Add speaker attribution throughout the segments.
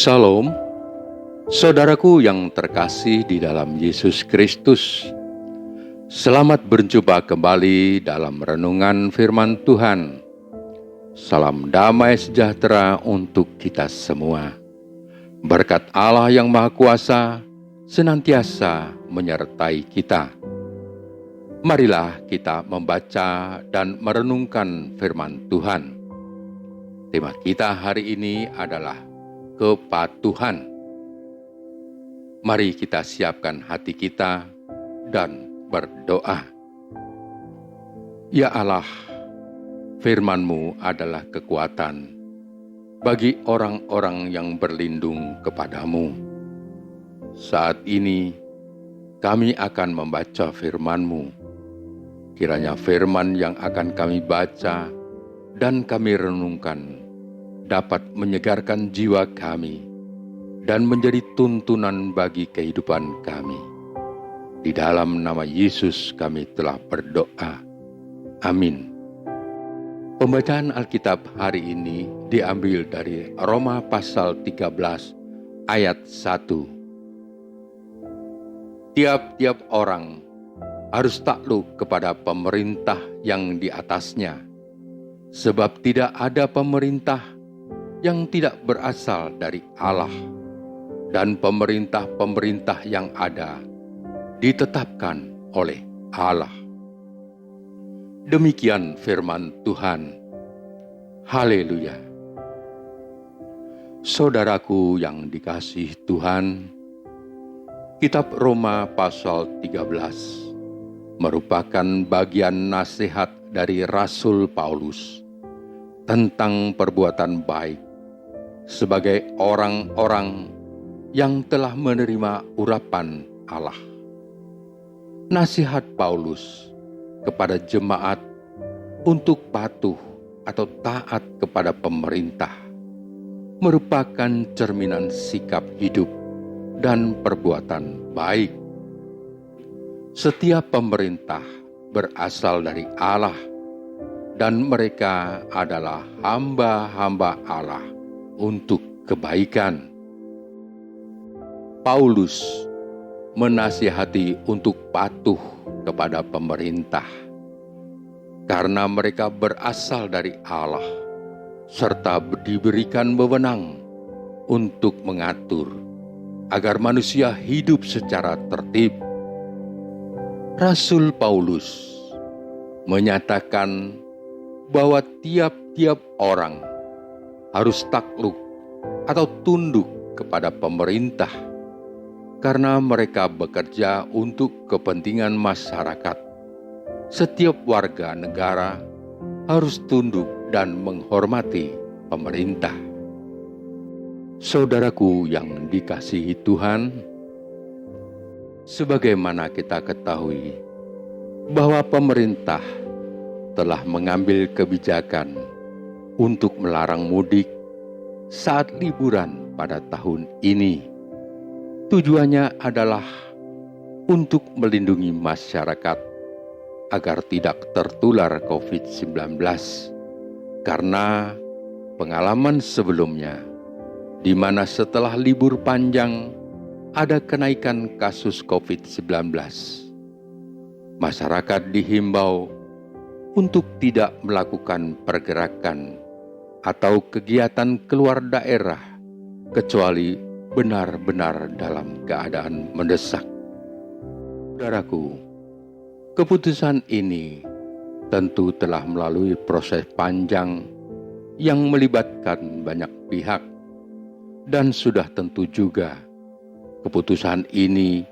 Speaker 1: Shalom, saudaraku yang terkasih di dalam Yesus Kristus. Selamat berjumpa kembali dalam renungan firman Tuhan. Salam damai sejahtera untuk kita semua. Berkat Allah yang Maha Kuasa senantiasa menyertai kita. Marilah kita membaca dan merenungkan firman Tuhan. Tema kita hari ini adalah kepatuhan. Mari kita siapkan hati kita dan berdoa. Ya Allah, firman-Mu adalah kekuatan bagi orang-orang yang berlindung kepadamu. Saat ini kami akan membaca firman-Mu. Kiranya firman yang akan kami baca dan kami renungkan dapat menyegarkan jiwa kami dan menjadi tuntunan bagi kehidupan kami. Di dalam nama Yesus kami telah berdoa. Amin. Pembacaan Alkitab hari ini diambil dari Roma pasal 13 ayat 1. Tiap-tiap orang harus takluk kepada pemerintah yang di atasnya, sebab tidak ada pemerintah yang tidak berasal dari Allah, dan pemerintah-pemerintah yang ada ditetapkan oleh Allah. Demikian firman Tuhan. Haleluya. Saudaraku yang dikasihi Tuhan, kitab Roma pasal 13 merupakan bagian nasihat dari Rasul Paulus tentang perbuatan baik sebagai orang-orang yang telah menerima urapan Allah. Nasihat Paulus kepada jemaat untuk patuh atau taat kepada pemerintah merupakan cerminan sikap hidup dan perbuatan baik. Setiap pemerintah berasal dari Allah dan mereka adalah hamba-hamba Allah untuk kebaikan. Paulus menasihati untuk patuh kepada pemerintah karena mereka berasal dari Allah serta diberikan wewenang untuk mengatur agar manusia hidup secara tertib. Rasul Paulus menyatakan bahwa tiap-tiap orang harus takluk atau tunduk kepada pemerintah karena mereka bekerja untuk kepentingan masyarakat. Setiap warga negara harus tunduk dan menghormati pemerintah. Saudaraku yang dikasihi Tuhan, sebagaimana kita ketahui bahwa pemerintah telah mengambil kebijakan untuk melarang mudik saat liburan pada tahun ini. Tujuannya adalah untuk melindungi masyarakat agar tidak tertular COVID-19 karena pengalaman sebelumnya di mana setelah libur panjang ada kenaikan kasus COVID-19. Masyarakat dihimbau untuk tidak melakukan pergerakan atau kegiatan keluar daerah kecuali benar-benar dalam keadaan mendesak. Saudaraku, keputusan ini tentu telah melalui proses panjang yang melibatkan banyak pihak, dan sudah tentu juga keputusan ini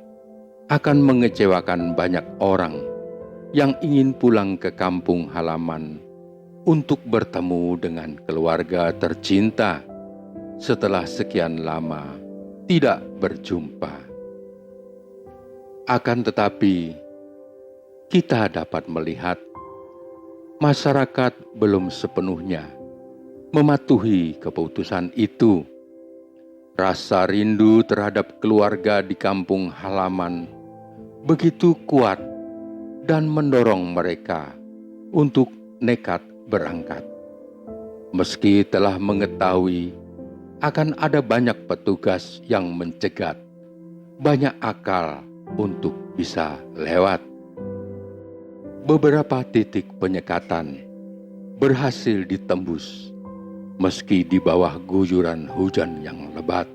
Speaker 1: akan mengecewakan banyak orang yang ingin pulang ke kampung halaman untuk bertemu dengan keluarga tercinta setelah sekian lama tidak berjumpa. Akan tetapi, kita dapat melihat masyarakat belum sepenuhnya mematuhi keputusan itu. Rasa rindu terhadap keluarga di kampung halaman begitu kuat dan mendorong mereka untuk nekat berangkat. Meski telah mengetahui akan ada banyak petugas yang mencegat, banyak akal untuk bisa lewat. Beberapa titik penyekatan berhasil ditembus meski di bawah gujuran hujan yang lebat.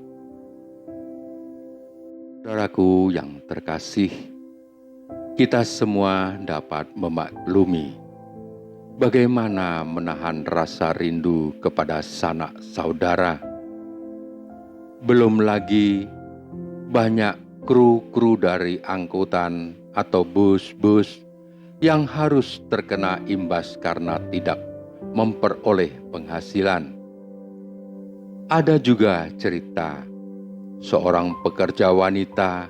Speaker 1: Saudaraku yang terkasih, kita semua dapat memaklumi bagaimana menahan rasa rindu kepada sanak saudara. Belum lagi banyak kru-kru dari angkutan atau bus-bus yang harus terkena imbas karena tidak memperoleh penghasilan. Ada juga cerita seorang pekerja wanita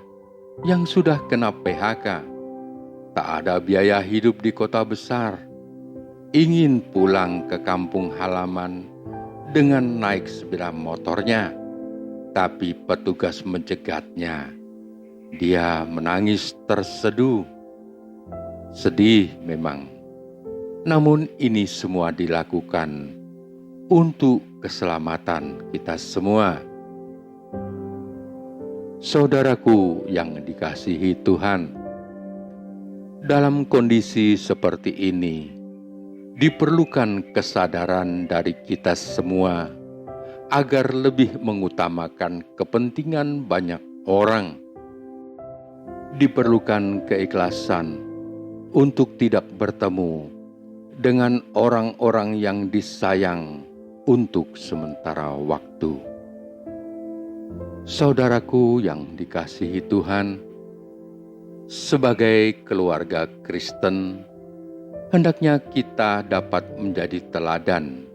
Speaker 1: yang sudah kena PHK, tak ada biaya hidup di kota besar, ingin pulang ke kampung halaman dengan naik sepeda motornya, tapi petugas mencegatnya. Dia menangis terseduh. Sedih memang, namun ini semua dilakukan untuk keselamatan kita semua. Saudaraku yang dikasihi Tuhan, dalam kondisi seperti ini diperlukan kesadaran dari kita semua agar lebih mengutamakan kepentingan banyak orang. Diperlukan keikhlasan untuk tidak bertemu dengan orang-orang yang disayang untuk sementara waktu. Saudaraku yang dikasihi Tuhan, sebagai keluarga Kristen, hendaknya kita dapat menjadi teladan,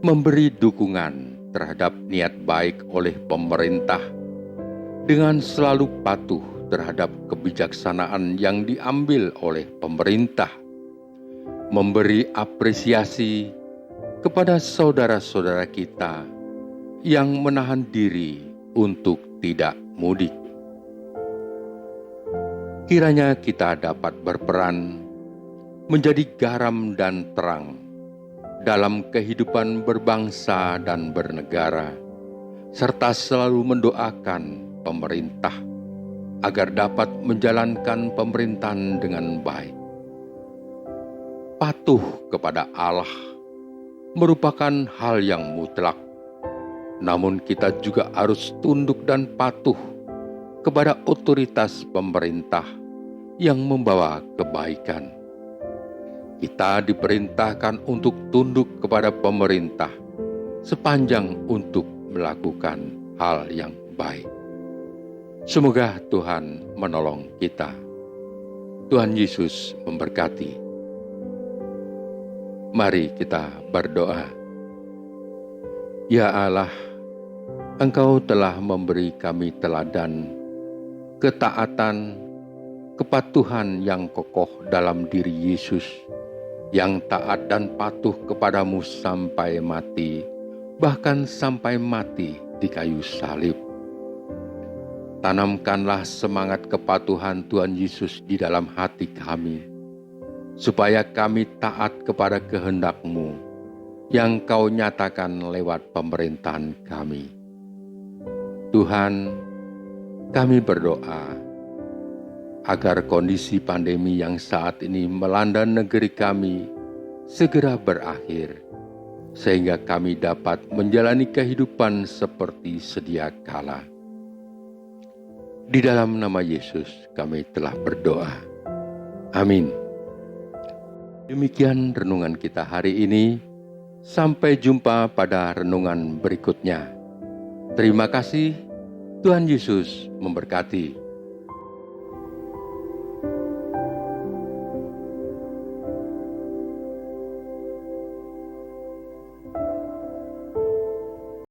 Speaker 1: memberi dukungan terhadap niat baik oleh pemerintah dengan selalu patuh terhadap kebijaksanaan yang diambil oleh pemerintah, memberi apresiasi kepada saudara-saudara kita yang menahan diri untuk tidak mudik. Kiranya kita dapat berperan menjadi garam dan terang dalam kehidupan berbangsa dan bernegara, serta selalu mendoakan pemerintah agar dapat menjalankan pemerintahan dengan baik. Patuh kepada Allah merupakan hal yang mutlak, namun kita juga harus tunduk dan patuh kepada otoritas pemerintah yang membawa kebaikan. Kita diperintahkan untuk tunduk kepada pemerintah sepanjang untuk melakukan hal yang baik. Semoga Tuhan menolong kita. Tuhan Yesus memberkati. Mari kita berdoa. Ya Allah, Engkau telah memberi kami teladan ketaatan, kepatuhan yang kokoh dalam diri Yesus, yang taat dan patuh kepadamu sampai mati, bahkan sampai mati di kayu salib. Tanamkanlah semangat kepatuhan Tuhan Yesus di dalam hati kami, supaya kami taat kepada kehendak-Mu yang Kau nyatakan lewat pemerintahan kami. Tuhan, kami berdoa agar kondisi pandemi yang saat ini melanda negeri kami segera berakhir, sehingga kami dapat menjalani kehidupan seperti sedia kala. Di dalam nama Yesus kami telah berdoa. Amin. Demikian renungan kita hari ini. Sampai jumpa pada renungan berikutnya. Terima kasih. Tuhan Yesus memberkati.